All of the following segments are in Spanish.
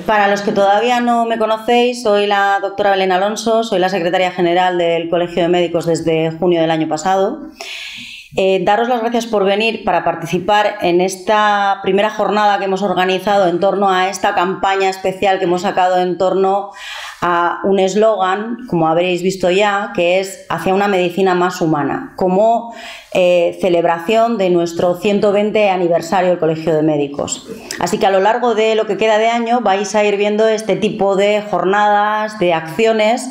para los que todavía no me conocéis, soy la doctora Belén Alonso, soy la secretaria general del Colegio de Médicos desde junio del año pasado. Daros las gracias por venir para participar en esta primera jornada que hemos organizado en torno a esta campaña especial que hemos sacado en torno a un eslogan, como habréis visto ya, que es hacia una medicina más humana, como celebración de nuestro 120 aniversario del Colegio de Médicos. Así que a lo largo de lo que queda de año vais a ir viendo este tipo de jornadas, de acciones,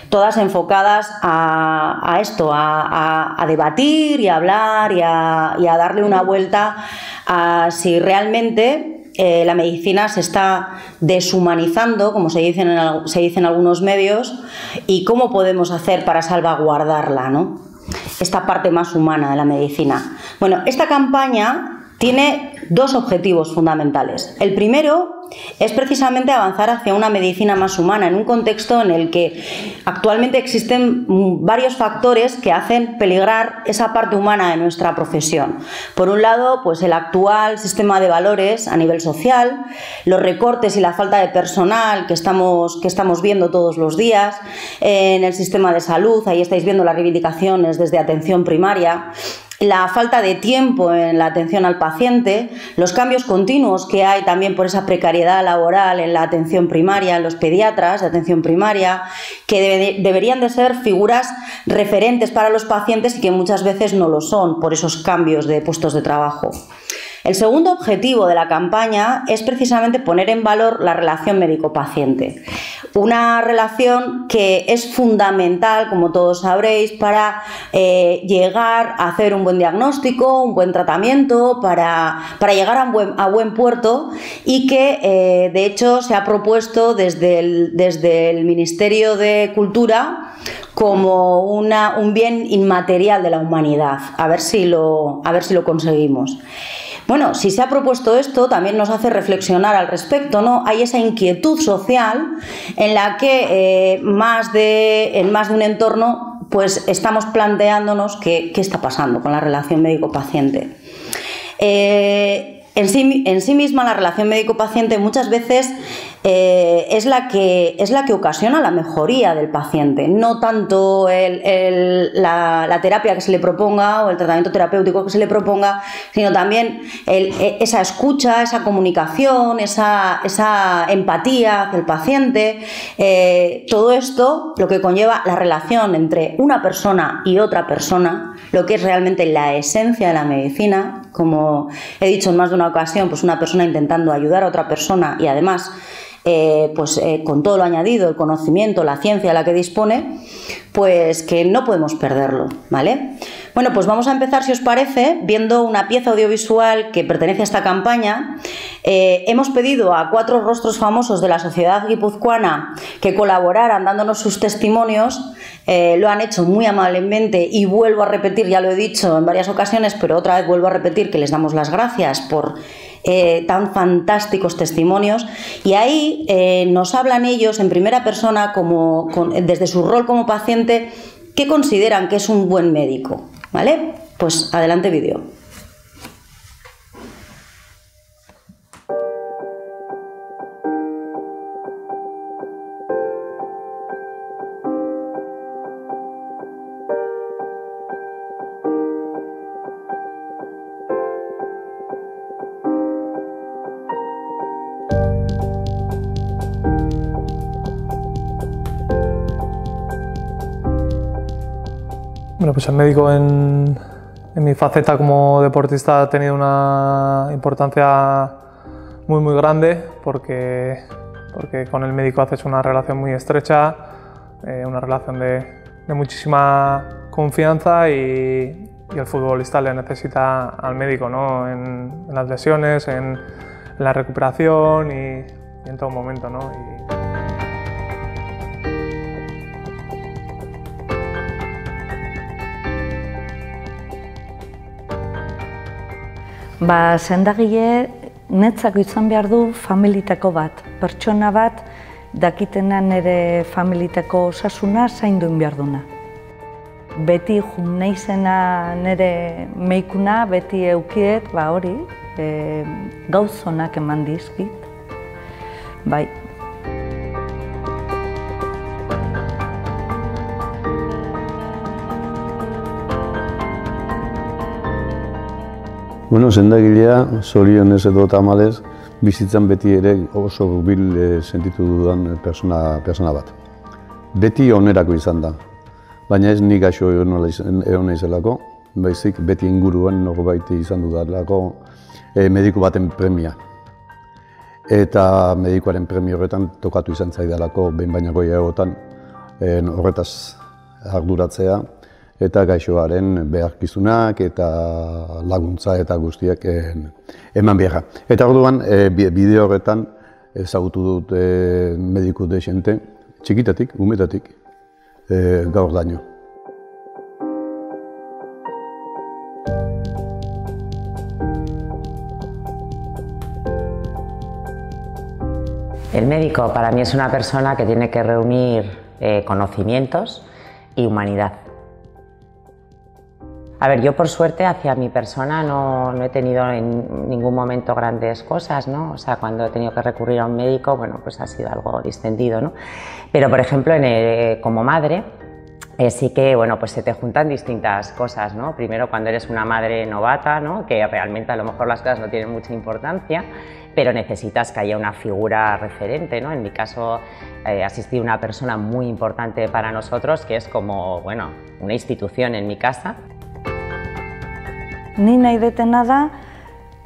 todas enfocadas a esto, a debatir y a hablar y a darle una vuelta a si realmente la medicina se está deshumanizando, como se dice en algunos medios, y cómo podemos hacer para salvaguardarla, ¿no? Esta parte más humana de la medicina. Bueno, esta campaña tiene dos objetivos fundamentales. El primero es precisamente avanzar hacia una medicina más humana en un contexto en el que actualmente existen varios factores que hacen peligrar esa parte humana de nuestra profesión. Por un lado, pues el actual sistema de valores a nivel social, los recortes y la falta de personal que estamos viendo todos los días en el sistema de salud. Ahí estáis viendo las reivindicaciones desde atención primaria. La falta de tiempo en la atención al paciente, los cambios continuos que hay también por esa precariedad laboral en la atención primaria, en los pediatras de atención primaria, que deberían de ser figuras referentes para los pacientes y que muchas veces no lo son por esos cambios de puestos de trabajo. El segundo objetivo de la campaña es precisamente poner en valor la relación médico-paciente. Una relación que es fundamental, como todos sabréis, para llegar a hacer un buen diagnóstico, un buen tratamiento, para llegar a buen puerto, y que de hecho se ha propuesto desde el Ministerio de Cultura como un bien inmaterial de la humanidad. A ver si lo conseguimos. Bueno, si se ha propuesto esto, también nos hace reflexionar al respecto, ¿no? Hay esa inquietud social en la que en más de un entorno pues estamos planteándonos qué está pasando con la relación médico-paciente. En sí misma la relación médico-paciente muchas veces es la que ocasiona la mejoría del paciente, no tanto la terapia que se le proponga o el tratamiento terapéutico que se le proponga, sino también esa escucha, esa comunicación, esa empatía hacia el paciente. Todo esto lo que conlleva la relación entre una persona y otra persona, lo que es realmente la esencia de la medicina, como he dicho en más de una ocasión, pues una persona intentando ayudar a otra persona y además con todo lo añadido, el conocimiento, la ciencia de la que dispone, pues que no podemos perderlo, ¿vale? Bueno, pues vamos a empezar, si os parece, viendo una pieza audiovisual que pertenece a esta campaña. Hemos pedido a 4 rostros famosos de la sociedad guipuzcoana que colaboraran dándonos sus testimonios. Lo han hecho muy amablemente y vuelvo a repetir, ya lo he dicho en varias ocasiones, pero otra vez vuelvo a repetir que les damos las gracias por tan fantásticos testimonios, y ahí nos hablan ellos en primera persona desde su rol como paciente, qué consideran que es un buen médico, ¿vale? Pues adelante vídeo. Bueno, pues el médico en mi faceta como deportista ha tenido una importancia muy grande porque con el médico haces una relación muy estrecha, una relación de muchísima confianza y el futbolista le necesita al médico, ¿no? En las lesiones, en la recuperación y en todo momento, ¿no? Sendagile netzako izan behar du familitako bat, pertsona bat dakitena nire familitako osasuna zaindu behar duna. Beti jun naizena nire meikuna, beti eukiet, hori, gauzonak eman dizkit. bai. Bueno, sendagilea, zorionez edo tamalez, bizitzan beti ere oso hurbil sentitu dudan persona bat. Beti onerako izan da, baina ez nik gaixo egon naizelako, baizik beti inguruan norbait izan dudalako mediku baten premia. Eta medikuaren premia horretan tokatu izan zaidalako behin baino gehiagotan horretaz arduratzea eta gaixoaren beharkizunak eta laguntza eta guztiak eman beharra. Eta orduan, bideo horretan ezagutu dut mediku dexente, txikitatik, umetatik, gaur daño. El médico para mí es una persona que tiene que reunir conocimientos y humanidad. A ver, yo por suerte hacia mi persona no he tenido en ningún momento grandes cosas, ¿no? O sea, cuando he tenido que recurrir a un médico, bueno, pues ha sido algo distendido, ¿no? Pero, por ejemplo, como madre, sí que, bueno, pues se te juntan distintas cosas, ¿no? Primero, cuando eres una madre novata, ¿no? Que realmente a lo mejor las cosas no tienen mucha importancia, pero necesitas que haya una figura referente, ¿no? En mi caso, ha asistido una persona muy importante para nosotros, que es como, bueno, una institución en mi casa. Ni nahi detena da,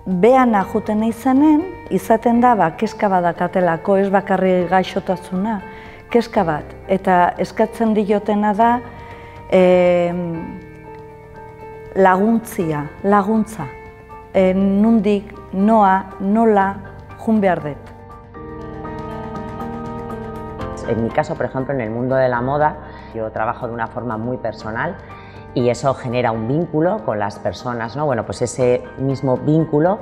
behana juten izanen, izaten da, kezka badakatelako, ez bakarri gaixotasuna, kezka bat. Eta eskatzen diotena da, laguntza. Nundik, nola, jun behar dut. En mi caso, por ejemplo, en el mundo de la moda, yo trabajo de una forma muy personal y eso genera un vínculo con las personas, ¿no? Bueno, pues ese mismo vínculo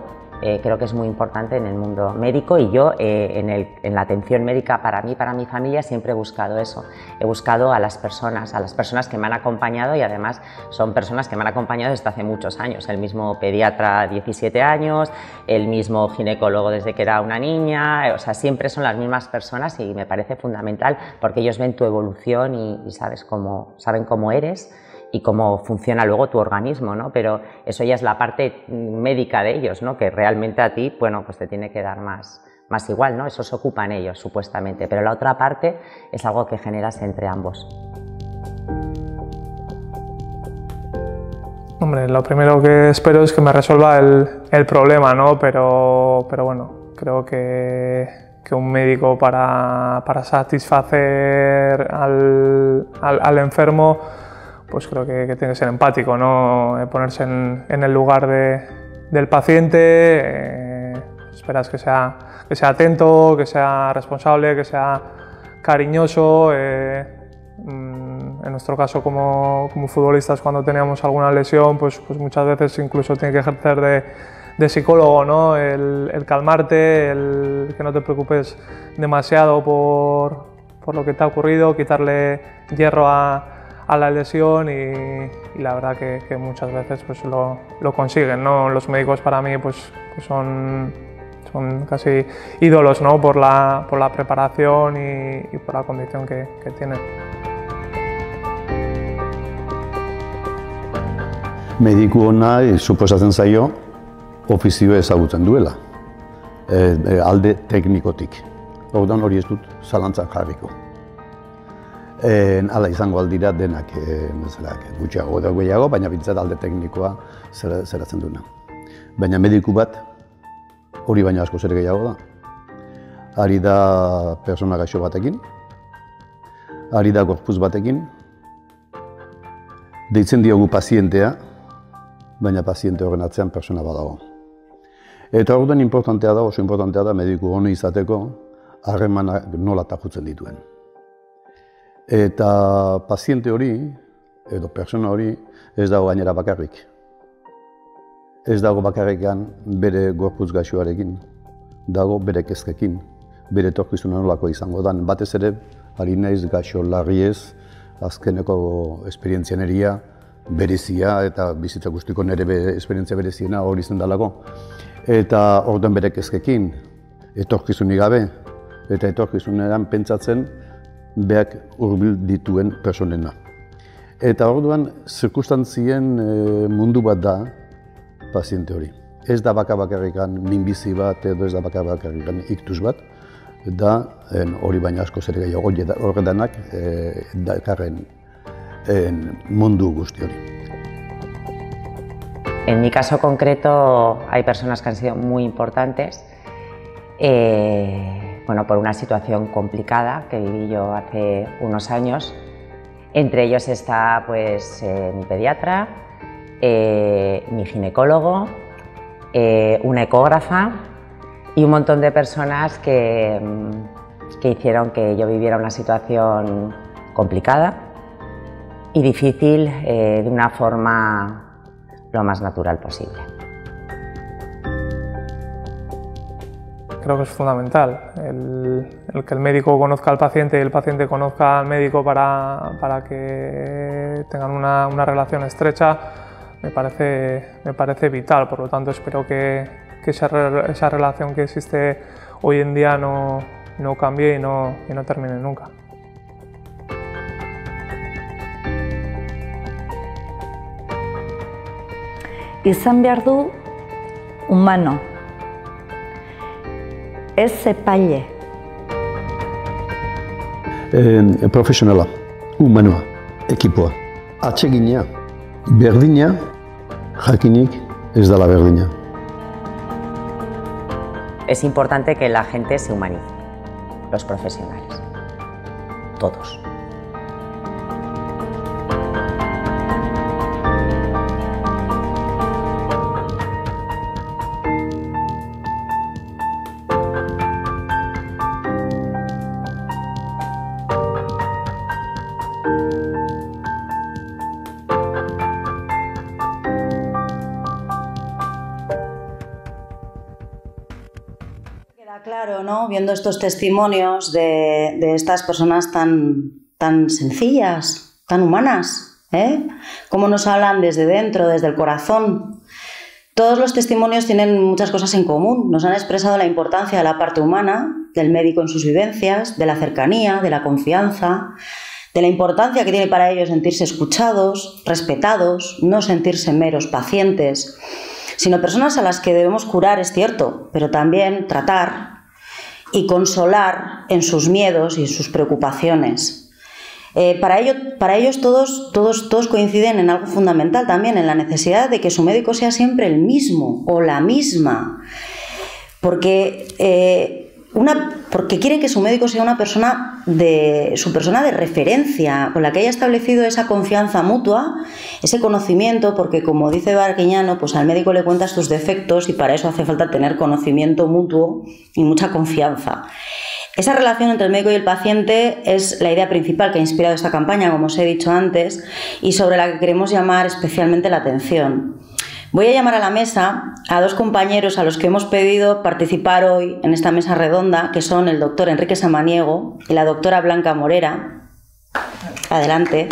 creo que es muy importante en el mundo médico y yo en la atención médica para mí, para mi familia, siempre he buscado eso. He buscado a las personas que me han acompañado y además son personas que me han acompañado desde hace muchos años. El mismo pediatra 17 años, el mismo ginecólogo desde que era una niña, o sea, siempre son las mismas personas y me parece fundamental porque ellos ven tu evolución y saben cómo eres y cómo funciona luego tu organismo, ¿no? Pero eso ya es la parte médica de ellos, ¿no? Que realmente a ti, bueno, pues te tiene que dar más igual, ¿no? Eso se ocupan ellos, supuestamente, pero la otra parte es algo que generas entre ambos. Hombre, lo primero que espero es que me resuelva el problema, ¿no? Pero bueno, creo que un médico para satisfacer al enfermo, pues creo que tiene que ser empático, ¿no? Ponerse en el lugar del paciente, esperas que sea atento, que sea responsable, que sea cariñoso. En nuestro caso como futbolistas, cuando teníamos alguna lesión, pues muchas veces incluso tiene que ejercer de psicólogo, ¿no? El calmarte, el que no te preocupes demasiado por lo que te ha ocurrido, quitarle hierro a la lesión y la verdad que muchas veces pues lo consiguen, ¿no? Los médicos para mí pues son casi ídolos, ¿no? por la preparación y por la condición que tienen. Mediku ona suposatzen zaio ofizioa ezagutzen duela, alde teknikotik. Orduan hori ez dut zalantzan jarriko. Hala izango aldira denak gutxiago edo gehiago, baina bintzat alde teknikoa zeratzen duena. Baina mediku bat hori baina asko zer gehiago da. Ari da persona gaixo batekin, ari da gorputz batekin, deitzen diogu pazientea, baina paziente horren atzean persona badago. Eta orduan oso importantea da mediku honi izateko harremanak nola tajutzen dituen. Eta paziente hori, edo persona hori, ez dago gainera bakarrik. Ez dago bakarrikan bere gorputz gaixoarekin, dago bere kezkekin, bere etorkizuna nolako izango dan. Batez ere, ari naiz gaixo larriez, azkeneko esperientzianeria, berezia eta bizitza guztiko nire esperientzia bereziena hori izan dalako. Eta orduan bere kezkekin, etorkizunik gabe, eta etorkizunean pentsatzen beak hurbil dituen personena. Eta orduan, zirkustantzien mundu bat da paziente hori. Ez da bakarrikan minbizi bat edo ez da bakarrikan iktus bat, da hori baina asko zer gehiago horretanak dakarren mundu guzti hori. En mi caso concreto hay personas que han sido muy importantes, bueno, por una situación complicada que viví yo hace unos años. Entre ellos está pues, mi pediatra, mi ginecólogo, una ecógrafa y un montón de personas que hicieron que yo viviera una situación complicada y difícil de una forma lo más natural posible. Creo que es fundamental el que el médico conozca al paciente y el paciente conozca al médico para que tengan una relación estrecha. Me parece vital, por lo tanto espero que esa relación que existe hoy en día no cambie y no termine nunca. Izan behar du humano, ez epaile. Profesionala, humanoa, ekipoa, atsegina, berdina, jakinik ez dela berdina. Es importante que la gente se humanice, los profesionales, todos. Claro, ¿no? Viendo estos testimonios de estas personas tan sencillas, tan humanas, cómo nos hablan desde dentro, desde el corazón. Todos los testimonios tienen muchas cosas en común. Nos han expresado la importancia de la parte humana, del médico en sus vivencias, de la cercanía, de la confianza, de la importancia que tiene para ellos sentirse escuchados, respetados, no sentirse meros pacientes, sino personas a las que debemos curar, es cierto, pero también tratar y consolar en sus miedos y en sus preocupaciones. Para ellos todos coinciden en algo fundamental también, en la necesidad de que su médico sea siempre el mismo o la misma, porque quieren que su médico sea su persona de referencia, con la que haya establecido esa confianza mutua, ese conocimiento, porque como dice Barquiñano, pues al médico le cuentas tus defectos y para eso hace falta tener conocimiento mutuo y mucha confianza. Esa relación entre el médico y el paciente es la idea principal que ha inspirado esta campaña, como os he dicho antes, y sobre la que queremos llamar especialmente la atención. Voy a llamar a la mesa a dos compañeros a los que hemos pedido participar hoy en esta mesa redonda, que son el doctor Enrique Samaniego y la doctora Blanca Morera. Adelante.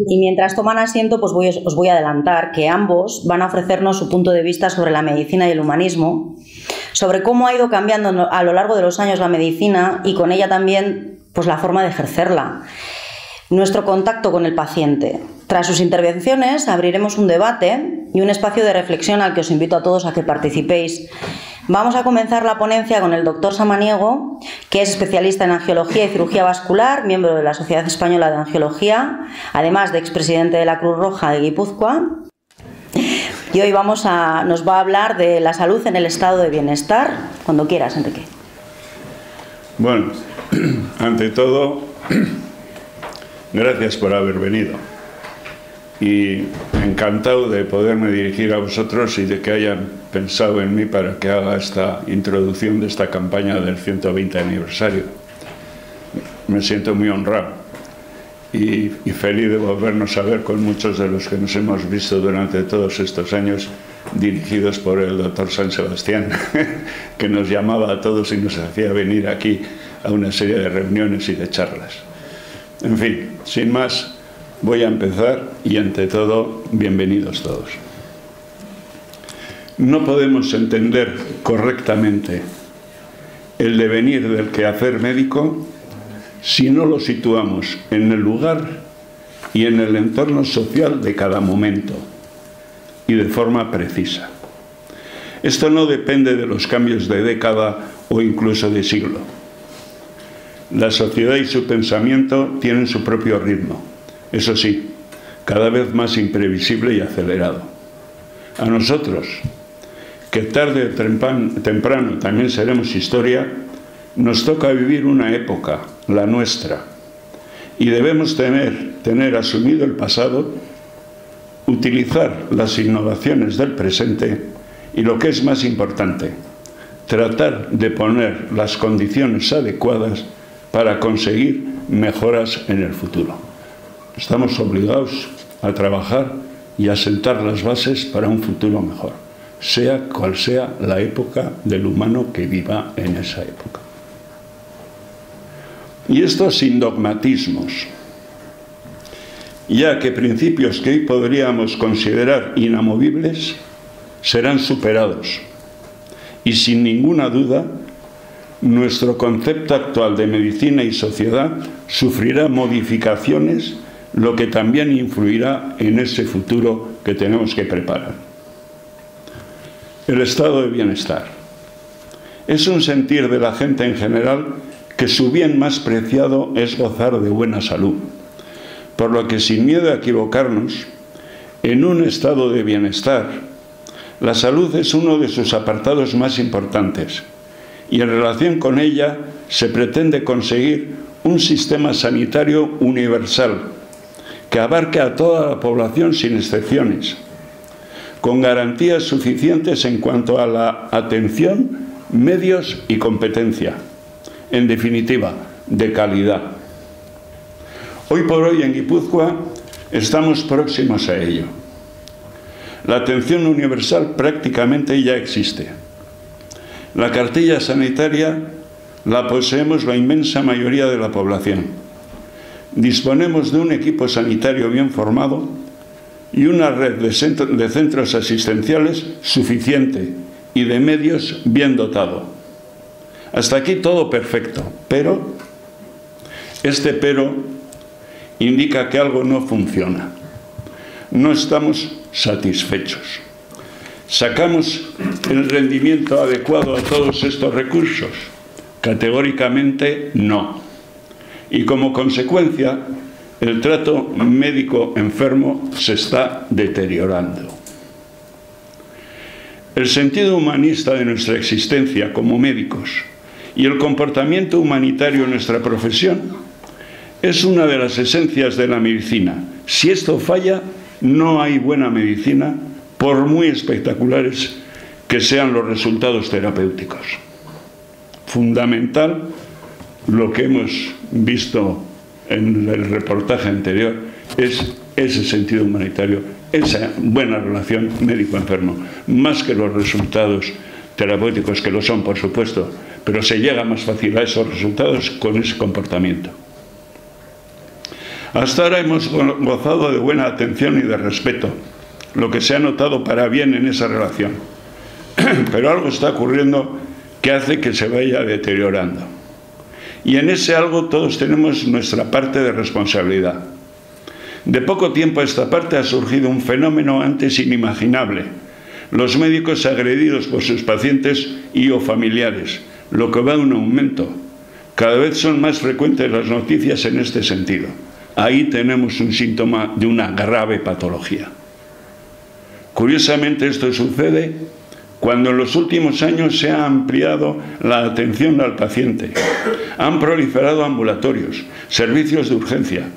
Y mientras toman asiento, pues os voy a adelantar que ambos van a ofrecernos su punto de vista sobre la medicina y el humanismo, sobre cómo ha ido cambiando a lo largo de los años la medicina y con ella también pues la forma de ejercerla, nuestro contacto con el paciente. Tras sus intervenciones abriremos un debate y un espacio de reflexión al que os invito a todos a que participéis. Vamos a comenzar la ponencia con el doctor Samaniego, que es especialista en angiología y cirugía vascular, miembro de la Sociedad Española de Angiología, además de expresidente de la Cruz Roja de Guipúzcoa. Y hoy nos va a hablar de la salud en el estado de bienestar. Cuando quieras, Enrique. Bueno, ante todo, gracias por haber venido. Y encantado de poderme dirigir a vosotros y de que hayan pensado en mí para que haga esta introducción de esta campaña del 120 aniversario. Me siento muy honrado y feliz de volvernos a ver con muchos de los que nos hemos visto durante todos estos años, dirigidos por el doctor San Sebastián, que nos llamaba a todos y nos hacía venir aquí a una serie de reuniones y de charlas. En fin, sin más, voy a empezar y ante todo, bienvenidos todos. No podemos entender correctamente el devenir del quehacer médico si no lo situamos en el lugar y en el entorno social de cada momento y de forma precisa. Esto no depende de los cambios de década o incluso de siglo. La sociedad y su pensamiento tienen su propio ritmo, eso sí, cada vez más imprevisible y acelerado. A nosotros, que tarde o temprano también seremos historia, nos toca vivir una época, la nuestra, y debemos tener asumido el pasado, utilizar las innovaciones del presente y, lo que es más importante, tratar de poner las condiciones adecuadas para conseguir mejoras en el futuro. Estamos obligados a trabajar y a sentar las bases para un futuro mejor, sea cual sea la época del humano que viva en esa época. Y esto sin dogmatismos, ya que principios que hoy podríamos considerar inamovibles serán superados. Y sin ninguna duda, nuestro concepto actual de medicina y sociedad sufrirá modificaciones, lo que también influirá en ese futuro que tenemos que preparar. El estado de bienestar es un sentir de la gente en general que su bien más preciado es gozar de buena salud, por lo que, sin miedo a equivocarnos, en un estado de bienestar, la salud es uno de sus apartados más importantes, y en relación con ella se pretende conseguir un sistema sanitario universal que abarque a toda la población sin excepciones, con garantías suficientes en cuanto a la atención, medios y competencia. En definitiva, de calidad. Hoy por hoy en Guipúzcoa estamos próximos a ello. La atención universal prácticamente ya existe. La cartilla sanitaria la poseemos la inmensa mayoría de la población. Disponemos de un equipo sanitario bien formado y una red de centros asistenciales suficiente y de medios bien dotado. Hasta aquí todo perfecto, pero este pero indica que algo no funciona. No estamos satisfechos. ¿Sacamos el rendimiento adecuado a todos estos recursos? Categóricamente no. Y como consecuencia, el trato médico-enfermo se está deteriorando. El sentido humanista de nuestra existencia como médicos y el comportamiento humanitario en nuestra profesión es una de las esencias de la medicina. Si esto falla, no hay buena medicina, por muy espectaculares que sean los resultados terapéuticos. Fundamental lo que hemos visto en el reportaje anterior es ese sentido humanitario, esa buena relación médico-enfermo, más que los resultados terapéuticos, que lo son, por supuesto, pero se llega más fácil a esos resultados con ese comportamiento. Hasta ahora hemos gozado de buena atención y de respeto, lo que se ha notado para bien en esa relación. Pero algo está ocurriendo que hace que se vaya deteriorando. Y en ese algo todos tenemos nuestra parte de responsabilidad. De poco tiempo a esta parte ha surgido un fenómeno antes inimaginable: los médicos agredidos por sus pacientes y o familiares, lo que va en un aumento. Cada vez son más frecuentes las noticias en este sentido. Ahí tenemos un síntoma de una grave patología. Curiosamente, esto sucede cuando en los últimos años se ha ampliado la atención al paciente. Han proliferado ambulatorios, servicios de urgencia.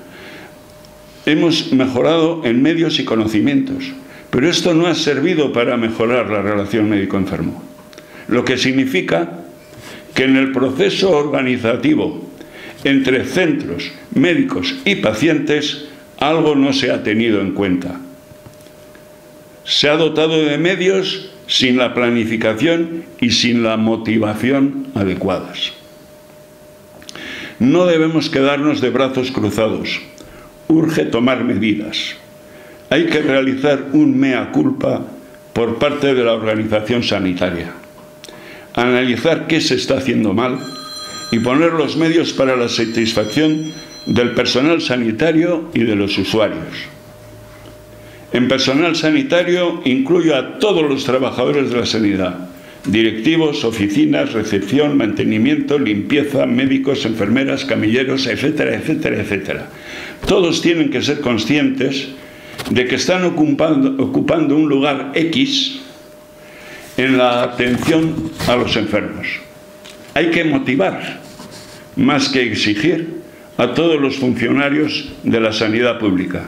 Hemos mejorado en medios y conocimientos, pero esto no ha servido para mejorar la relación médico-enfermo. Lo que significa que en el proceso organizativo entre centros, médicos y pacientes, algo no se ha tenido en cuenta. Se ha dotado de medios sin la planificación y sin la motivación adecuadas. No debemos quedarnos de brazos cruzados. Urge tomar medidas. Hay que realizar un mea culpa por parte de la organización sanitaria, analizar qué se está haciendo mal y poner los medios para la satisfacción del personal sanitario y de los usuarios. En personal sanitario incluyo a todos los trabajadores de la sanidad, directivos, oficinas, recepción, mantenimiento, limpieza, médicos, enfermeras, camilleros, etcétera, etcétera, etcétera. Todos tienen que ser conscientes de que están ocupando un lugar X en la atención a los enfermos. Hay que motivar, más que exigir, a todos los funcionarios de la sanidad pública.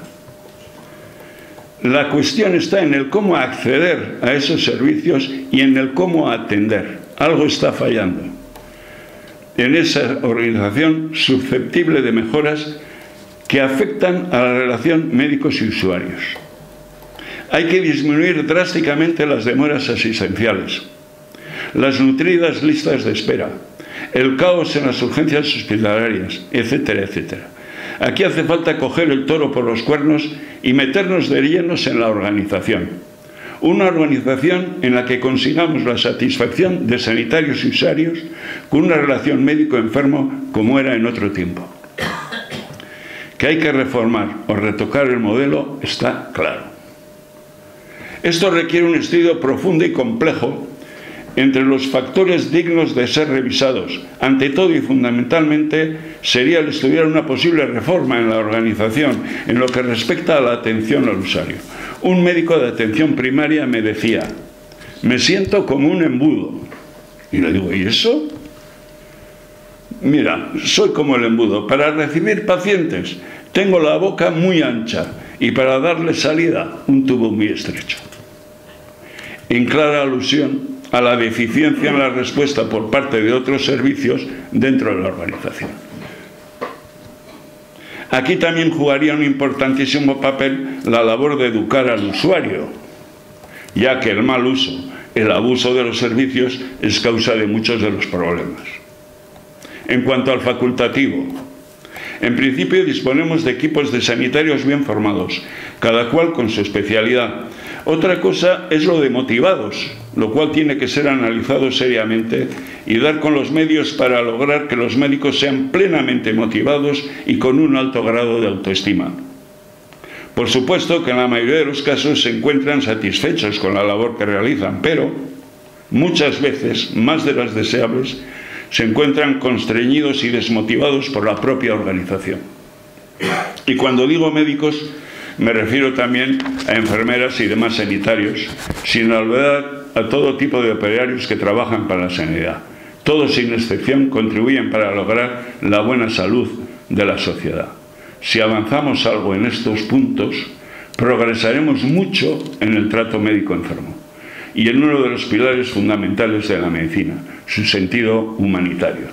La cuestión está en el cómo acceder a esos servicios y en el cómo atender. Algo está fallando en esa organización susceptible de mejoras que afectan a la relación médicos y usuarios. Hay que disminuir drásticamente las demoras asistenciales, las nutridas listas de espera, el caos en las urgencias hospitalarias, etcétera, etcétera. Aquí hace falta coger el toro por los cuernos y meternos de llenos en la organización. Una organización en la que consigamos la satisfacción de sanitarios y usuarios con una relación médico-enfermo como era en otro tiempo. Que hay que reformar o retocar el modelo está claro. Esto requiere un estudio profundo y complejo entre los factores dignos de ser revisados. Ante todo y fundamentalmente sería el estudiar una posible reforma en la organización en lo que respecta a la atención al usuario. Un médico de atención primaria me decía: me siento como un embudo. Y le digo: ¿y eso? Mira, soy como el embudo. Para recibir pacientes tengo la boca muy ancha y para darle salida un tubo muy estrecho. En clara alusión a la deficiencia en la respuesta por parte de otros servicios dentro de la organización. Aquí también jugaría un importantísimo papel la labor de educar al usuario, ya que el mal uso, el abuso de los servicios es causa de muchos de los problemas. En cuanto al facultativo, en principio disponemos de equipos de sanitarios bien formados, cada cual con su especialidad. Otra cosa es lo de motivados, lo cual tiene que ser analizado seriamente y dar con los medios para lograr que los médicos sean plenamente motivados y con un alto grado de autoestima. Por supuesto que en la mayoría de los casos se encuentran satisfechos con la labor que realizan, pero muchas veces, más de las deseables, se encuentran constreñidos y desmotivados por la propia organización. Y cuando digo médicos, me refiero también a enfermeras y demás sanitarios, sin olvidar a todo tipo de operarios que trabajan para la sanidad. Todos, sin excepción, contribuyen para lograr la buena salud de la sociedad. Si avanzamos algo en estos puntos, progresaremos mucho en el trato médico-enfermo y en uno de los pilares fundamentales de la medicina, su sentido humanitario.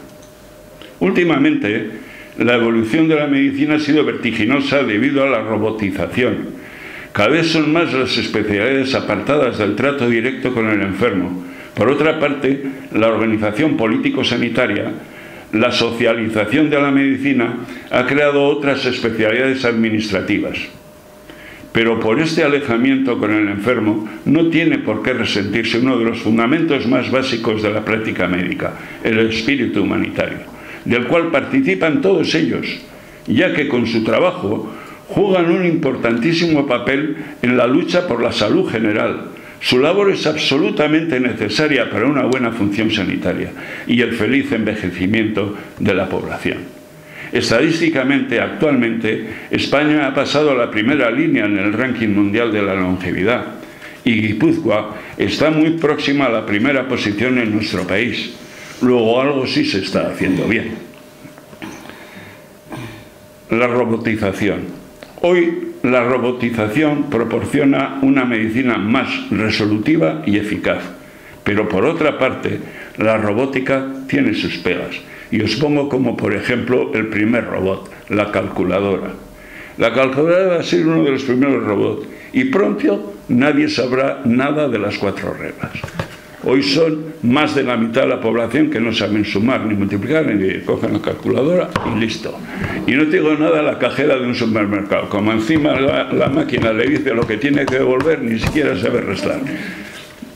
Últimamente, la evolución de la medicina ha sido vertiginosa debido a la robotización. Cada vez son más las especialidades apartadas del trato directo con el enfermo. Por otra parte, la organización político-sanitaria, la socialización de la medicina, ha creado otras especialidades administrativas. Pero por este alejamiento con el enfermo no tiene por qué resentirse uno de los fundamentos más básicos de la práctica médica, el espíritu humanitario, del cual participan todos ellos, ya que con su trabajo juegan un importantísimo papel en la lucha por la salud general. Su labor es absolutamente necesaria para una buena función sanitaria y el feliz envejecimiento de la población. Estadísticamente, actualmente, España ha pasado a la primera línea en el ranking mundial de la longevidad y Guipúzcoa está muy próxima a la primera posición en nuestro país. Luego algo sí se está haciendo bien. La robotización. Hoy la robotización proporciona una medicina más resolutiva y eficaz, pero por otra parte la robótica tiene sus pegas. Y os pongo como por ejemplo el primer robot, la calculadora. La calculadora va a ser uno de los primeros robots y pronto nadie sabrá nada de las 4 reglas. Hoy son más de la mitad de la población que no saben sumar ni multiplicar, ni cogen la calculadora y listo. Y no te digo nada a la cajera de un supermercado. Como encima la máquina le dice lo que tiene que devolver, ni siquiera sabe restar.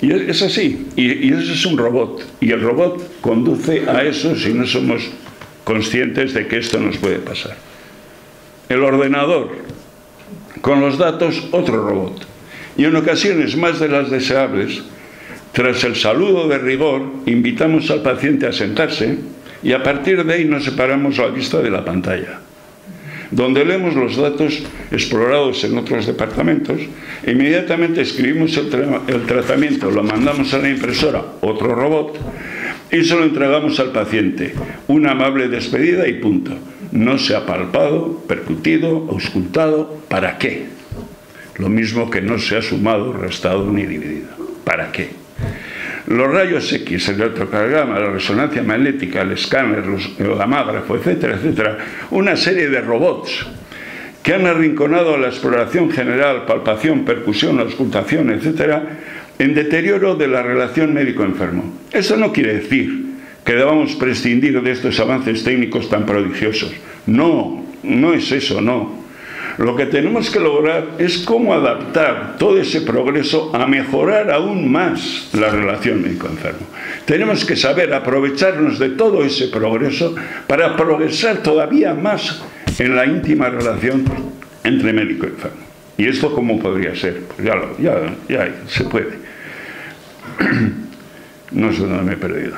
Y es así. Y eso es un robot. Y el robot conduce a eso si no somos conscientes de que esto nos puede pasar. El ordenador, con los datos, otro robot. Y en ocasiones más de las deseables, tras el saludo de rigor, invitamos al paciente a sentarse y a partir de ahí nos separamos la vista de la pantalla, donde leemos los datos explorados en otros departamentos, inmediatamente escribimos el tratamiento, lo mandamos a la impresora, otro robot, y se lo entregamos al paciente. Una amable despedida y punto. No se ha palpado, percutido, auscultado. ¿Para qué? Lo mismo que no se ha sumado, restado ni dividido. ¿Para qué? Los rayos X, el electrocardiograma, la resonancia magnética, el escáner, el gamágrafo, etcétera, etcétera, una serie de robots que han arrinconado la exploración general, palpación, percusión, auscultación, etcétera, en deterioro de la relación médico-enfermo. Eso no quiere decir que debamos prescindir de estos avances técnicos tan prodigiosos. No, no es eso, no. Lo que tenemos que lograr es cómo adaptar todo ese progreso a mejorar aún más la relación médico-enfermo. Tenemos que saber aprovecharnos de todo ese progreso para progresar todavía más en la íntima relación entre médico y enfermo. ¿Y esto cómo podría ser? Pues ya se puede. No sé dónde me he perdido.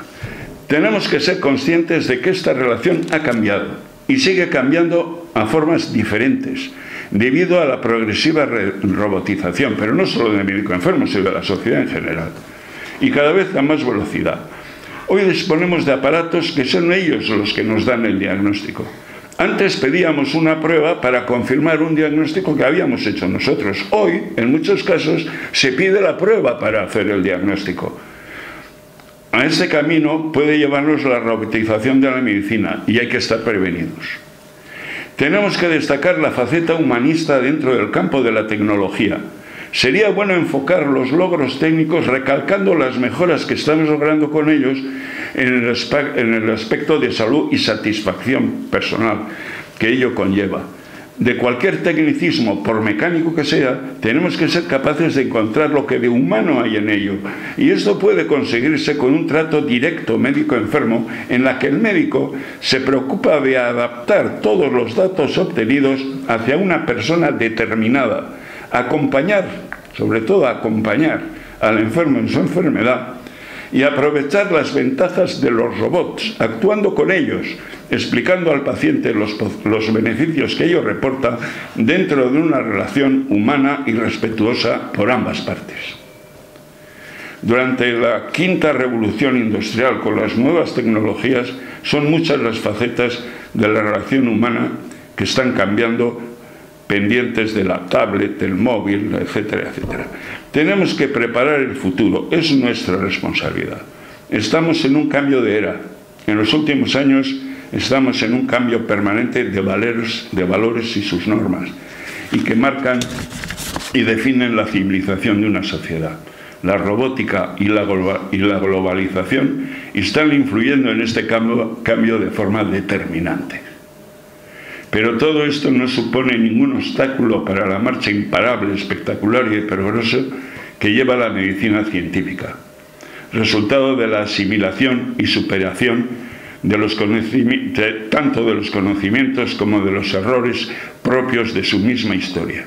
Tenemos que ser conscientes de que esta relación ha cambiado y sigue cambiando a formas diferentes debido a la progresiva robotización, pero no solo de médico enfermo, sino de la sociedad en general, y cada vez a más velocidad. Hoy disponemos de aparatos que son ellos los que nos dan el diagnóstico. Antes pedíamos una prueba para confirmar un diagnóstico que habíamos hecho nosotros. Hoy, en muchos casos, se pide la prueba para hacer el diagnóstico. A ese camino puede llevarnos la robotización de la medicina y hay que estar prevenidos. Tenemos que destacar la faceta humanista dentro del campo de la tecnología. Sería bueno enfocar los logros técnicos recalcando las mejoras que estamos logrando con ellos en el aspecto de salud y satisfacción personal que ello conlleva. De cualquier tecnicismo, por mecánico que sea, tenemos que ser capaces de encontrar lo que de humano hay en ello. Y esto puede conseguirse con un trato directo médico-enfermo en la que el médico se preocupa de adaptar todos los datos obtenidos hacia una persona determinada, acompañar, sobre todo acompañar al enfermo en su enfermedad y aprovechar las ventajas de los robots, actuando con ellos, explicando al paciente los beneficios que ello reporta dentro de una relación humana y respetuosa por ambas partes. Durante la quinta revolución industrial con las nuevas tecnologías son muchas las facetas de la relación humana que están cambiando, pendientes de la tablet, del móvil, etcétera, etcétera. Tenemos que preparar el futuro, es nuestra responsabilidad. Estamos en un cambio de era. En los últimos años estamos en un cambio permanente de valores y sus normas, y que marcan y definen la civilización de una sociedad. La robótica y la globalización están influyendo en este cambio de forma determinante. Pero todo esto no supone ningún obstáculo para la marcha imparable, espectacular y de progreso que lleva la medicina científica, resultado de la asimilación y superación de tanto de los conocimientos como de los errores propios de su misma historia.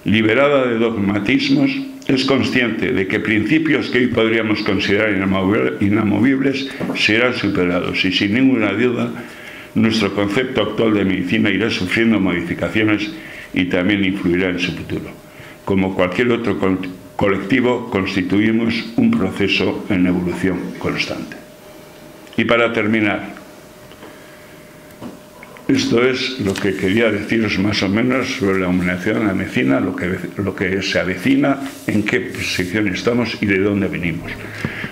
Liberada de dogmatismos, es consciente de que principios que hoy podríamos considerar inamovibles serán superados y sin ninguna duda nuestro concepto actual de medicina irá sufriendo modificaciones y también influirá en su futuro. Como cualquier otro colectivo, constituimos un proceso en evolución constante. Y para terminar, esto es lo que quería deciros más o menos sobre la humanización de la medicina, lo que se avecina, en qué posición estamos y de dónde venimos.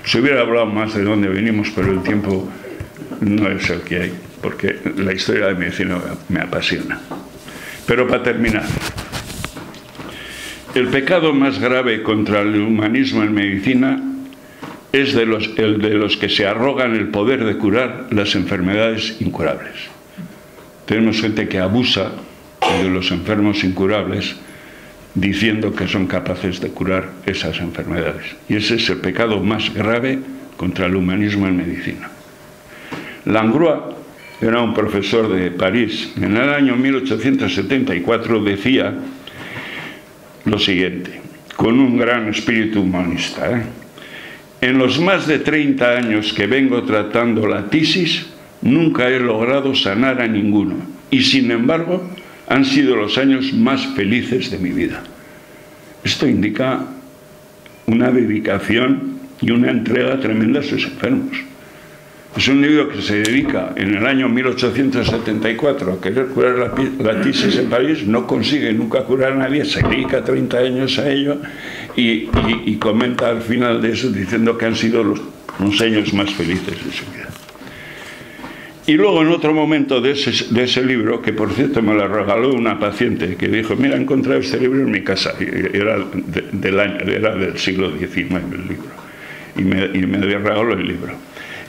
Si hubiera hablado más de dónde venimos, pero el tiempo no es el que hay, porque la historia de medicina me apasiona. Pero para terminar, el pecado más grave contra el humanismo en medicina es el de los que se arrogan el poder de curar las enfermedades incurables. Tenemos gente que abusa de los enfermos incurables diciendo que son capaces de curar esas enfermedades. Y ese es el pecado más grave contra el humanismo en medicina. Langlois era un profesor de París. En el año 1874 decía lo siguiente, con un gran espíritu humanista, En los más de 30 años que vengo tratando la tisis, nunca he logrado sanar a ninguno. Y sin embargo, han sido los años más felices de mi vida. Esto indica una dedicación y una entrega tremenda a sus enfermos. Es un libro que se dedica en el año 1874 a querer curar la tisis en París, no consigue nunca curar a nadie, se dedica 30 años a ello y comenta al final de eso diciendo que han sido los años más felices de su vida. Y luego en otro momento de ese libro, que por cierto me lo regaló una paciente que dijo, mira, he encontrado este libro en mi casa, era del siglo XIX el libro, y me regaló el libro.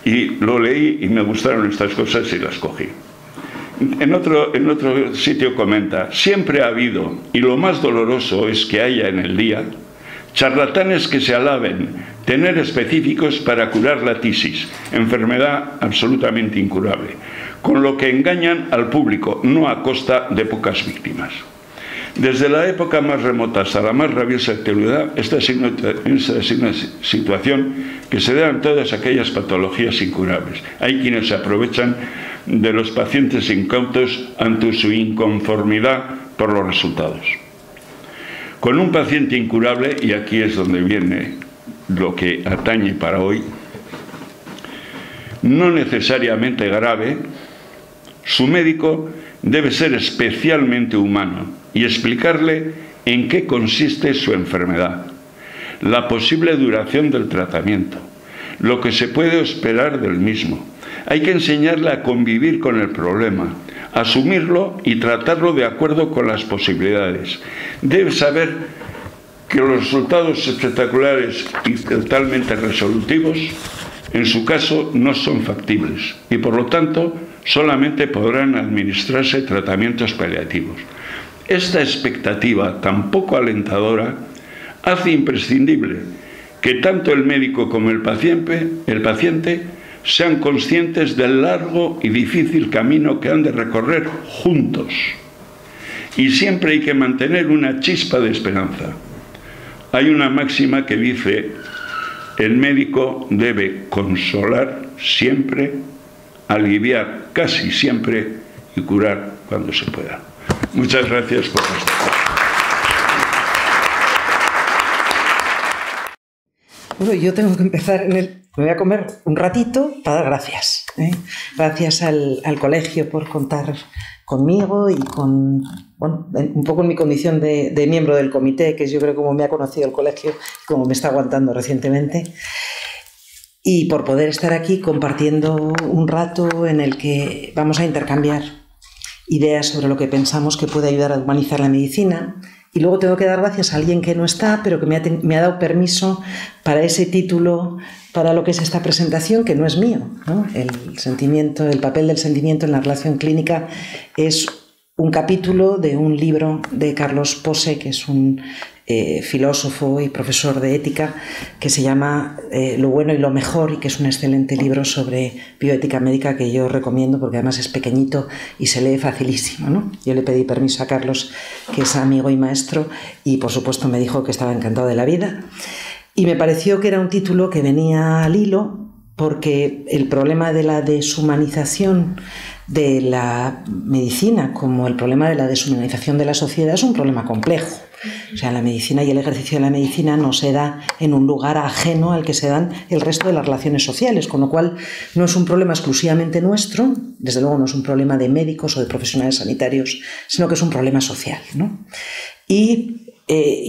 Y lo leí y me gustaron estas cosas y las cogí. En otro sitio comenta, siempre ha habido, y lo más doloroso es que haya en el día, charlatanes que se alaben tener específicos para curar la tisis, enfermedad absolutamente incurable, con lo que engañan al público, no a costa de pocas víctimas. Desde la época más remota hasta la más rabiosa actualidad, esta es una situación que se da en todas aquellas patologías incurables. Hay quienes se aprovechan de los pacientes incautos ante su inconformidad por los resultados. Con un paciente incurable, y aquí es donde viene lo que atañe para hoy, no necesariamente grave, su médico debe ser especialmente humano y explicarle en qué consiste su enfermedad, la posible duración del tratamiento, lo que se puede esperar del mismo. Hay que enseñarle a convivir con el problema, asumirlo y tratarlo de acuerdo con las posibilidades. Debe saber que los resultados espectaculares y totalmente resolutivos, en su caso, no son factibles y, por lo tanto, solamente podrán administrarse tratamientos paliativos. Esta expectativa tan poco alentadora hace imprescindible que tanto el médico como el paciente sean conscientes del largo y difícil camino que han de recorrer juntos. Y siempre hay que mantener una chispa de esperanza. Hay una máxima que dice, el médico debe consolar siempre, aliviar casi siempre y curar cuando se pueda. Muchas gracias por estar. Bueno, yo tengo que empezar me voy a comer un ratito para dar gracias. Gracias al colegio por contar conmigo y con, bueno, un poco en mi condición de miembro del comité, que es yo creo como me ha conocido el colegio, como me está aguantando recientemente, y por poder estar aquí compartiendo un rato en el que vamos a intercambiar ideas sobre lo que pensamos que puede ayudar a humanizar la medicina. Y luego tengo que dar gracias a alguien que no está, pero que me ha dado permiso para ese título, para lo que es esta presentación, que no es mío, ¿no? El papel del sentimiento en la relación clínica es un capítulo de un libro de Carlos Pose, que es un filósofo y profesor de ética, que se llama Lo bueno y lo mejor, y que es un excelente libro sobre bioética médica que yo recomiendo porque además es pequeñito y se lee facilísimo, ¿no? Yo le pedí permiso a Carlos, que es amigo y maestro, y por supuesto me dijo que estaba encantado de la vida. Y me pareció que era un título que venía al hilo porque el problema de la deshumanización de la medicina, como el problema de la deshumanización de la sociedad, es un problema complejo. O sea, la medicina y el ejercicio de la medicina no se da en un lugar ajeno al que se dan el resto de las relaciones sociales, con lo cual no es un problema exclusivamente nuestro, desde luego no es un problema de médicos o de profesionales sanitarios, sino que es un problema social, ¿no? Y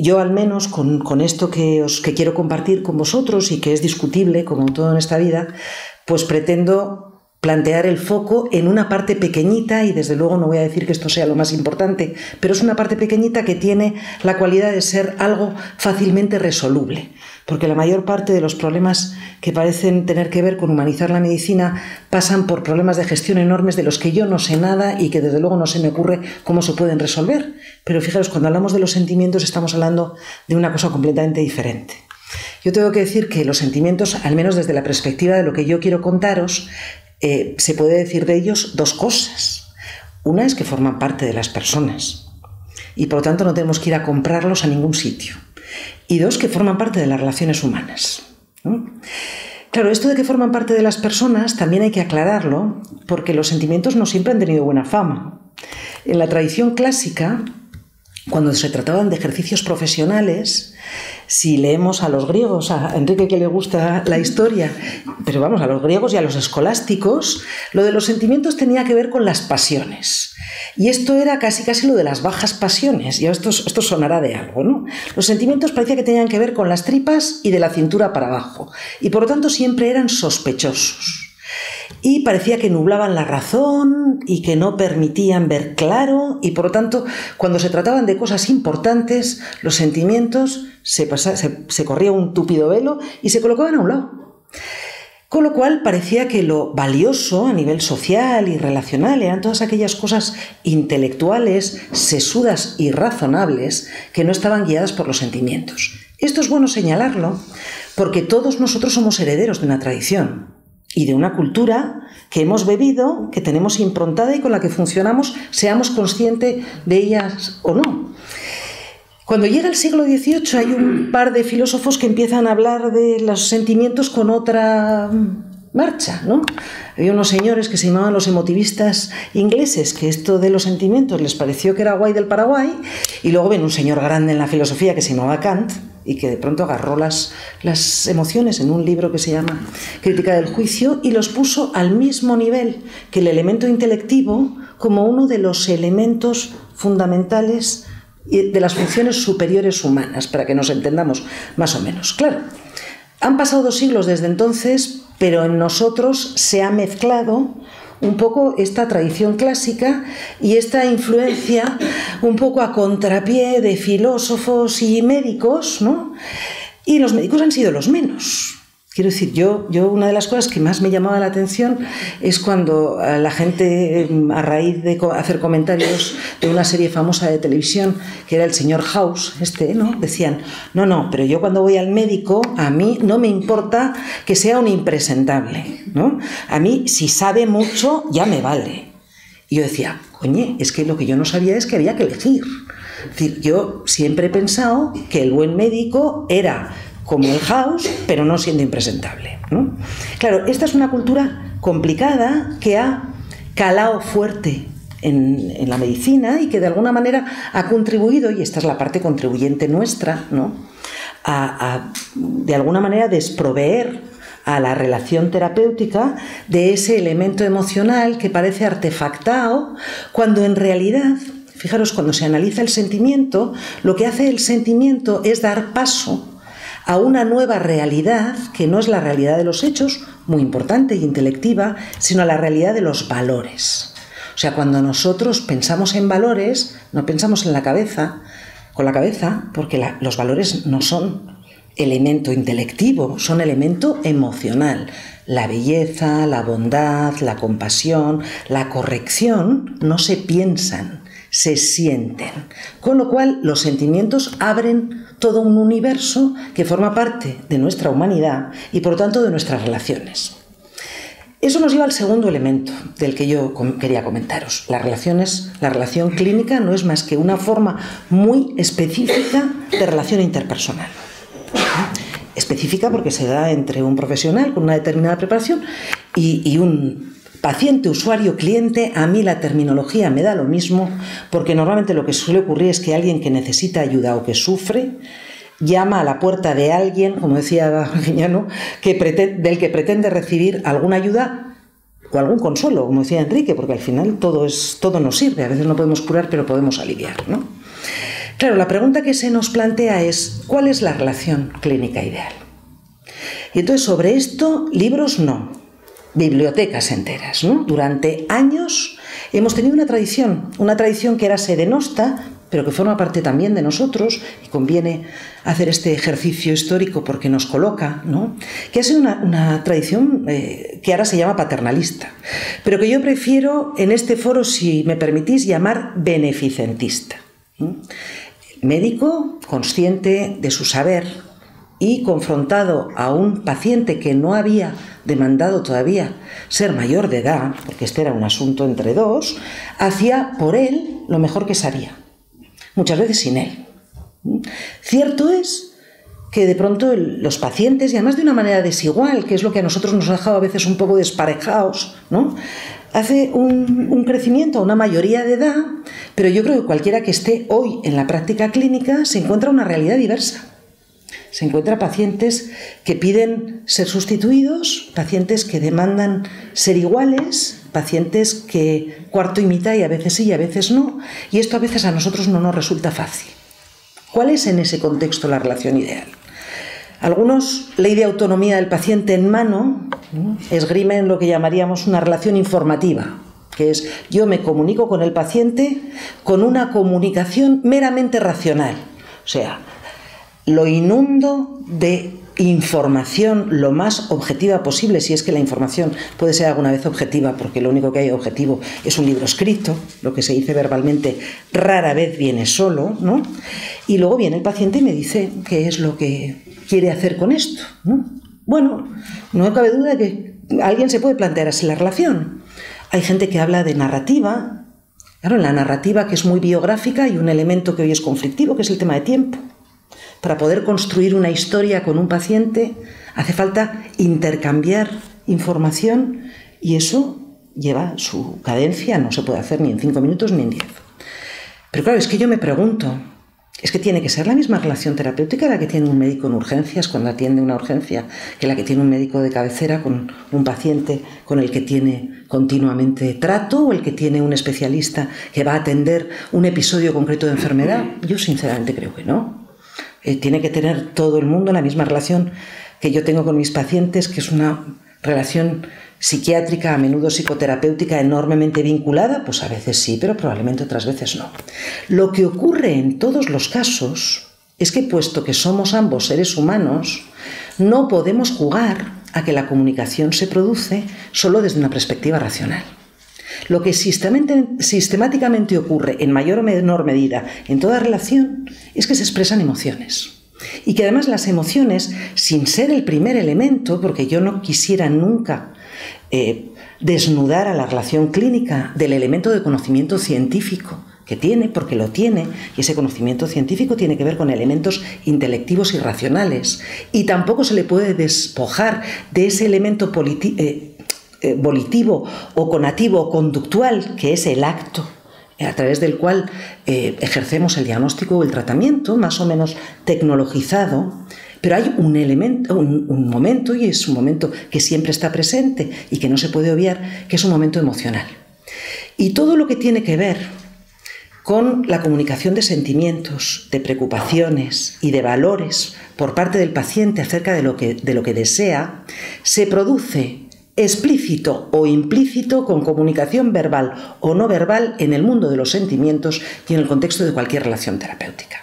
yo al menos con esto que quiero compartir con vosotros y que es discutible, como todo en esta vida, pues pretendo plantear el foco en una parte pequeñita, y desde luego no voy a decir que esto sea lo más importante, pero es una parte pequeñita que tiene la cualidad de ser algo fácilmente resoluble, porque la mayor parte de los problemas que parecen tener que ver con humanizar la medicina pasan por problemas de gestión enormes de los que yo no sé nada y que desde luego no se me ocurre cómo se pueden resolver. Pero fijaros, cuando hablamos de los sentimientos estamos hablando de una cosa completamente diferente. Yo tengo que decir que los sentimientos, al menos desde la perspectiva de lo que yo quiero contaros, se puede decir de ellos dos cosas. Una es que forman parte de las personas y por lo tanto no tenemos que ir a comprarlos a ningún sitio. Y dos, que forman parte de las relaciones humanas, ¿no? Claro, esto de que forman parte de las personas también hay que aclararlo, porque los sentimientos no siempre han tenido buena fama. En la tradición clásica, cuando se trataban de ejercicios profesionales, si leemos a los griegos, a Enrique que le gusta la historia, pero vamos, a los griegos y a los escolásticos, lo de los sentimientos tenía que ver con las pasiones. Y esto era casi lo de las bajas pasiones. Y esto sonará de algo, ¿no? Los sentimientos parecía que tenían que ver con las tripas y de la cintura para abajo. Y por lo tanto siempre eran sospechosos. Y parecía que nublaban la razón y que no permitían ver claro, y por lo tanto, cuando se trataban de cosas importantes, los sentimientos se corría un túpido velo y se colocaban a un lado. Con lo cual parecía que lo valioso a nivel social y relacional eran todas aquellas cosas intelectuales, sesudas y razonables que no estaban guiadas por los sentimientos. Esto es bueno señalarlo porque todos nosotros somos herederos de una tradición y de una cultura que hemos bebido, que tenemos improntada y con la que funcionamos, seamos conscientes de ellas o no. Cuando llega el siglo XVIII hay un par de filósofos que empiezan a hablar de los sentimientos con otra marcha, ¿no? Había unos señores que se llamaban los emotivistas ingleses, que esto de los sentimientos les pareció que era guay del Paraguay, y luego ven un señor grande en la filosofía que se llamaba Kant, y que de pronto agarró las emociones en un libro que se llama Crítica del Juicio y los puso al mismo nivel que el elemento intelectivo como uno de los elementos fundamentales de las funciones superiores humanas, para que nos entendamos más o menos. Claro, han pasado 2 siglos desde entonces, pero en nosotros se ha mezclado un poco esta tradición clásica y esta influencia un poco a contrapié de filósofos y médicos, ¿no? Y los médicos han sido los menos. Quiero decir, yo una de las cosas que más me llamaba la atención es cuando la gente, a raíz de hacer comentarios de una serie famosa de televisión, que era el señor House, ¿no? Decían, no, pero yo cuando voy al médico, a mí no me importa que sea un impresentable, ¿no? A mí, si sabe mucho, ya me vale. Y yo decía, coño, es que lo que yo no sabía es que había que elegir. Es decir, yo siempre he pensado que el buen médico era como el House, pero no siendo impresentable, ¿no? Claro, esta es una cultura complicada que ha calado fuerte en la medicina y que de alguna manera ha contribuido, y esta es la parte contribuyente nuestra, ¿no?, a de alguna manera desproveer a la relación terapéutica de ese elemento emocional que parece artefactado, cuando en realidad, fijaros, cuando se analiza el sentimiento, lo que hace el sentimiento es dar paso a una nueva realidad que no es la realidad de los hechos, muy importante e intelectiva, sino a la realidad de los valores. O sea, cuando nosotros pensamos en valores, no pensamos en la cabeza, con la cabeza, porque los valores no son elemento intelectivo, son elemento emocional. La belleza, la bondad, la compasión, la corrección no se piensan, se sienten. Con lo cual, los sentimientos abren todo un universo que forma parte de nuestra humanidad y, por lo tanto, de nuestras relaciones. Eso nos lleva al segundo elemento del que yo quería comentaros. La relación clínica no es más que una forma muy específica de relación interpersonal. Específica porque se da entre un profesional con una determinada preparación y un paciente, usuario, cliente. A mí la terminología me da lo mismo, porque normalmente lo que suele ocurrir es que alguien que necesita ayuda o que sufre llama a la puerta de alguien, como decía Giñano, del que pretende recibir alguna ayuda o algún consuelo, como decía Enrique, porque al final todo nos sirve. A veces no podemos curar, pero podemos aliviar, ¿no? Claro, la pregunta que se nos plantea es, ¿cuál es la relación clínica ideal? Y entonces sobre esto, libros no, bibliotecas enteras, ¿no? Durante años hemos tenido una tradición que era sedenosta, pero que forma parte también de nosotros, y conviene hacer este ejercicio histórico porque nos coloca, ¿no? Que ha sido una tradición que ahora se llama paternalista, pero que yo prefiero en este foro, si me permitís, llamar beneficentista. El médico, consciente de su saber y confrontado a un paciente que no había demandado todavía ser mayor de edad, porque este era un asunto entre dos, hacía por él lo mejor que sabía, muchas veces sin él. Cierto es que de pronto los pacientes, y además de una manera desigual, que es lo que a nosotros nos ha dejado a veces un poco desparejados, ¿no?, hace un crecimiento a una mayoría de edad, pero yo creo que cualquiera que esté hoy en la práctica clínica se encuentra una realidad diversa. Se encuentra pacientes que piden ser sustituidos, pacientes que demandan ser iguales, pacientes que cuarto y mitad, y a veces sí y a veces no, y esto a veces a nosotros no nos resulta fácil. ¿Cuál es en ese contexto la relación ideal? Algunos, ley de autonomía del paciente en mano, esgrimen lo que llamaríamos una relación informativa, que es yo me comunico con el paciente con una comunicación meramente racional, o sea, lo inundo de información lo más objetiva posible, si es que la información puede ser alguna vez objetiva, porque lo único que hay objetivo es un libro escrito, lo que se dice verbalmente rara vez viene solo, ¿no? Y luego viene el paciente y me dice qué es lo que quiere hacer con esto, ¿no? Bueno, no cabe duda de que alguien se puede plantear así la relación. Hay gente que habla de narrativa. Claro, en la narrativa, que es muy biográfica, hay un elemento que hoy es conflictivo, que es el tema de tiempo. Para poder construir una historia con un paciente hace falta intercambiar información, y eso lleva su cadencia, no se puede hacer ni en 5 minutos ni en 10. Pero claro, es que yo me pregunto, es que tiene que ser la misma relación terapéutica la que tiene un médico en urgencias cuando atiende una urgencia que la que tiene un médico de cabecera con un paciente con el que tiene continuamente trato, o el que tiene un especialista que va a atender un episodio concreto de enfermedad. Yo sinceramente creo que no. Tiene que tener todo el mundo la misma relación que yo tengo con mis pacientes, que es una relación psiquiátrica, a menudo psicoterapéutica, enormemente vinculada. Pues a veces sí, pero probablemente otras veces no. Lo que ocurre en todos los casos es que, puesto que somos ambos seres humanos, no podemos jugar a que la comunicación se produce solo desde una perspectiva racional. Lo que sistemáticamente ocurre en mayor o menor medida en toda relación es que se expresan emociones. Y que además las emociones, sin ser el primer elemento, porque yo no quisiera nunca desnudar a la relación clínica del elemento de conocimiento científico que tiene, porque lo tiene, y ese conocimiento científico tiene que ver con elementos intelectivos y racionales, y tampoco se le puede despojar de ese elemento volitivo o conativo o conductual, que es el acto a través del cual ejercemos el diagnóstico o el tratamiento, más o menos tecnologizado. Pero hay un elemento, un momento, y es un momento que siempre está presente y que no se puede obviar, que es un momento emocional. Y todo lo que tiene que ver con la comunicación de sentimientos, de preocupaciones y de valores por parte del paciente acerca de lo que desea, se produce explícito o implícito, con comunicación verbal o no verbal, en el mundo de los sentimientos y en el contexto de cualquier relación terapéutica.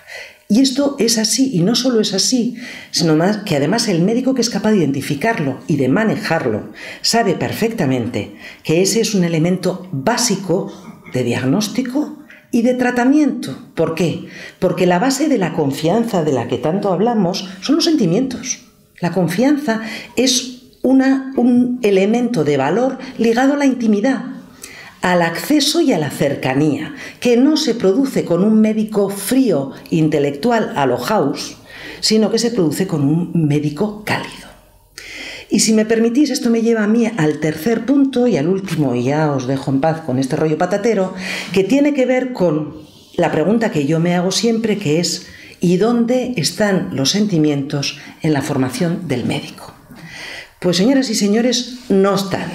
Y esto es así, y no solo es así, sino más que además el médico, que es capaz de identificarlo y de manejarlo, sabe perfectamente que ese es un elemento básico de diagnóstico y de tratamiento. ¿Por qué? Porque la base de la confianza de la que tanto hablamos son los sentimientos. La confianza es un elemento de valor ligado a la intimidad, al acceso y a la cercanía, que no se produce con un médico frío, intelectual, a lo House, sino que se produce con un médico cálido. Y si me permitís, esto me lleva a mí al tercer punto y al último, y ya os dejo en paz con este rollo patatero, que tiene que ver con la pregunta que yo me hago siempre, que es ¿y dónde están los sentimientos en la formación del médico? Pues, señoras y señores, no están.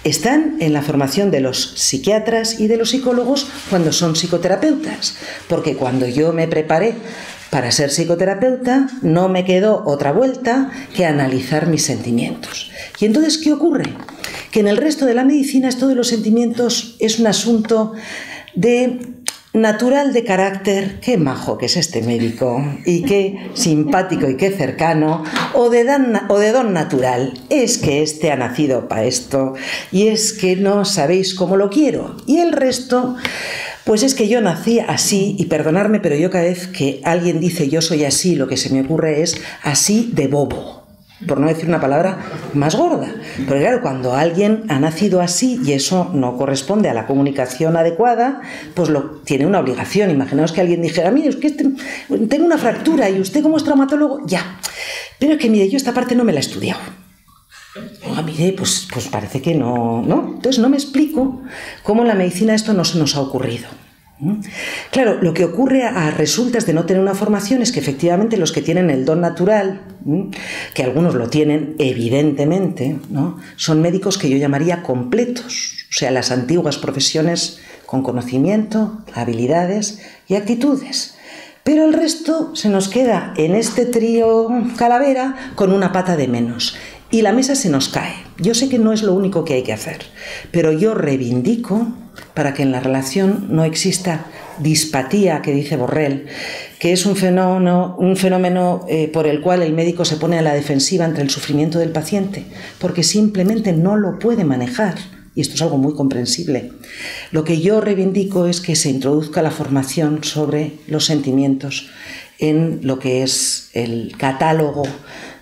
Están en la formación de los psiquiatras y de los psicólogos cuando son psicoterapeutas, porque cuando yo me preparé para ser psicoterapeuta no me quedó otra vuelta que analizar mis sentimientos. Y entonces, ¿qué ocurre? Que en el resto de la medicina esto de los sentimientos es un asunto de natural de carácter, qué majo que es este médico, y qué simpático y qué cercano, o de don natural, es que este ha nacido para esto, y es que no sabéis cómo lo quiero, y el resto, pues es que yo nací así, y perdonadme, pero yo cada vez que alguien dice yo soy así, lo que se me ocurre es así de bobo, por no decir una palabra más gorda. Pero claro, cuando alguien ha nacido así y eso no corresponde a la comunicación adecuada, pues tiene una obligación. Imaginaos que alguien dijera, mire, es que tengo una fractura y usted como es traumatólogo, ya. Pero es que mire, yo esta parte no me la he estudiado. Oiga, mire, pues parece que no. Entonces no me explico cómo en la medicina esto no se nos ha ocurrido. Claro, lo que ocurre a resultas de no tener una formación es que efectivamente los que tienen el don natural, que algunos lo tienen evidentemente, ¿no?, son médicos que yo llamaría completos, o sea, las antiguas profesiones con conocimiento, habilidades y actitudes. Pero el resto se nos queda en este trío calavera con una pata de menos. Y la mesa se nos cae. Yo sé que no es lo único que hay que hacer, pero yo reivindico para que en la relación no exista dispatía, que dice Borrell, que es un fenómeno por el cual el médico se pone a la defensiva ante el sufrimiento del paciente, porque simplemente no lo puede manejar. Y esto es algo muy comprensible. Lo que yo reivindico es que se introduzca la formación sobre los sentimientos en lo que es el catálogo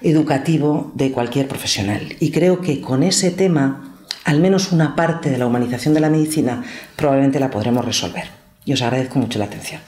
educativo de cualquier profesional. Y creo que con ese tema, al menos una parte de la humanización de la medicina, probablemente la podremos resolver. Y os agradezco mucho la atención.